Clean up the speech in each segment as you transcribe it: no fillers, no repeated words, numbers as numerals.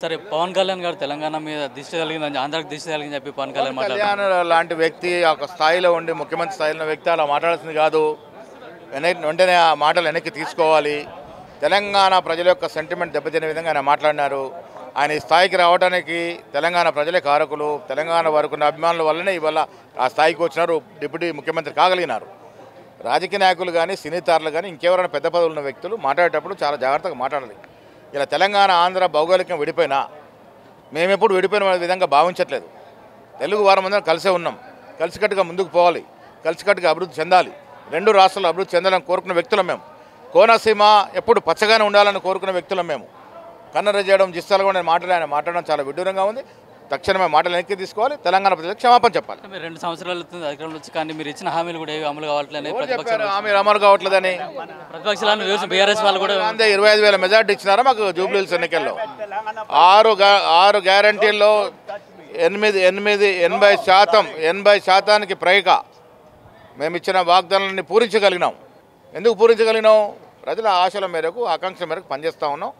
సరే పవన్ కళ్యాణ్ గారు తెలంగాణ మీద దిష్టి కలిగిందని ఆంధ్రాకి దిష్టి కలిగిందని చెప్పి పవన్ కళ్యాణ్ కళ్యాణ్ లాంటి వ్యక్తి ఒక స్థాయిలో ఉండి ముఖ్యమంత్రి స్థాయిలో వ్యక్తి అలా మాట్లాడాల్సింది కాదు. వెంటనే ఆ మాటలు వెనక్కి తీసుకోవాలి. తెలంగాణ ప్రజల యొక్క సెంటిమెంట్ దెబ్బతినే విధంగా ఆయన మాట్లాడినారు. ఆయన ఈ స్థాయికి రావడానికి తెలంగాణ ప్రజలే కారకులు. తెలంగాణ వారికి అభిమానుల వల్లనే ఇవాళ ఆ స్థాయికి వచ్చినారు, డిప్యూటీ ముఖ్యమంత్రి కాగలిగినారు. రాజకీయ నాయకులు కానీ సినీ తారలు కానీ ఇంకెవరైనా పెద్ద పదవులు ఉన్న వ్యక్తులు మాట్లాడేటప్పుడు చాలా జాగ్రత్తగా మాట్లాడాలి. ఇలా తెలంగాణ ఆంధ్ర భౌగోళికం విడిపోయినా మేమెప్పుడు విడిపోయిన విధంగా భావించట్లేదు. తెలుగు వారమందరం కలిసే ఉన్నాం. కలిసికట్టుగా ముందుకు పోవాలి, కలిసికట్టుగా అభివృద్ధి చెందాలి. రెండు రాష్ట్రాలు అభివృద్ధి చెందాలని కోరుకున్న వ్యక్తులం మేము. కోనసీమ ఎప్పుడు పచ్చగానే ఉండాలని కోరుకున్న వ్యక్తులం మేము. కన్నర చేయడం జిస్తాలు కూడా ఆయన మాట్లాడడం చాలా విడ్డూరంగా ఉంది. తక్షణమే మాటలు వెనక్కి తీసుకోవాలి. తెలంగాణ ప్రజలకు క్షమాపణ చెప్పాలి. మీరు 2 సంవత్సరాలు అధికారంలో వచ్చి కానీ మీరు ఇచ్చిన హామీలు కూడా ఏవి అమలు కావట్లేదు. హామీలు అమలు కావట్లేదని ప్రతిపక్షాలను బీఆర్ఎస్ వాళ్ళు కూడా 25,000 మెజార్టీ ఇచ్చినారా మాకు జూబ్లీహిల్స్ ఎన్నికల్లో? 6 గ్యారంటీల్లో 80% పైగా మేము ఇచ్చిన వాగ్దానాన్ని పూరించగలిగినాం. ఎందుకు పూరించగలిగినాం? ప్రజల ఆశల మేరకు, ఆకాంక్షల మేరకు పనిచేస్తూ ఉన్నాం.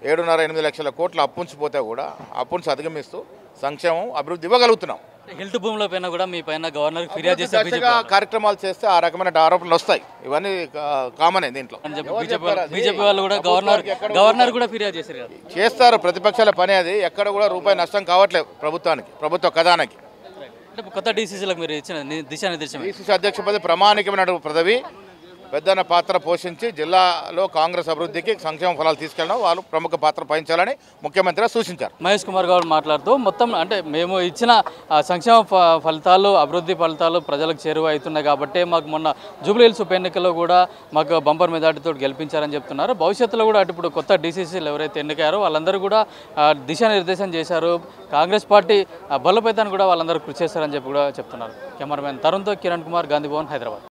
7.5-8 లక్షల కోట్ల అప్పుంచిపోతే కూడా అప్పును అధిగమిస్తూ సంక్షేమం అభివృద్ధి ఇవ్వగలుగుతున్నాం. హెల్త్ భూముల పైన కూడా మీ పైన గవర్నర్ ఫిర్యాదు చేసే కార్యక్రమాలు చేస్తే ఆ రకమైన ఆరోపణలు వస్తాయి. ఇవన్నీ కామనే దీంట్లో. బీజేపీ వాళ్ళు కూడా గవర్నర్ కూడా ఫిర్యాదు చేశారు. చేస్తారు, ప్రతిపక్షాల పని అది. ఎక్కడ కూడా రూపాయి నష్టం కావట్లేదు ప్రభుత్వానికి, ప్రభుత్వ ఖజానాకి. అంటే కొత్త డీసీసీలకు మీరు ఇచ్చిన దిశానిర్దేశం. డీసీసీ అధ్యక్ష పదవి ప్రామాణికమైన పదవి. పెద్దన పాత్ర పోషించి జిల్లాలో కాంగ్రెస్ అభివృద్ధికి సంక్షేమ ఫలాలు తీసుకెళ్ళడం వాళ్ళు ప్రముఖ పాత్ర వహించాలని ముఖ్యమంత్రి సూచించారు. మహేష్ కుమార్ గౌడ్ మాట్లాడుతూ మొత్తం అంటే మేము ఇచ్చిన సంక్షేమ ఫలితాలు, అభివృద్ధి ఫలితాలు ప్రజలకు చేరువ అవుతున్నాయి కాబట్టి మాకు మొన్న జూబ్లీహిల్స్ ఉప ఎన్నికల్లో కూడా మాకు బంపర్ మెజార్టీతో గెలిపించారని చెప్తున్నారు. భవిష్యత్తులో కూడా ఇప్పుడు కొత్త డీసీసీలు ఎవరైతే ఎన్నికయ్యారో వాళ్ళందరూ కూడా దిశానిర్దేశం చేశారు. కాంగ్రెస్ పార్టీ బలోపేతాన్ని కూడా వాళ్ళందరూ కృషి చేస్తారని చెప్పి కూడా చెప్తున్నారు. కెమెరామెన్ తరుణ్తో కిరణ్ కుమార్, గాంధీ భవన్, హైదరాబాద్.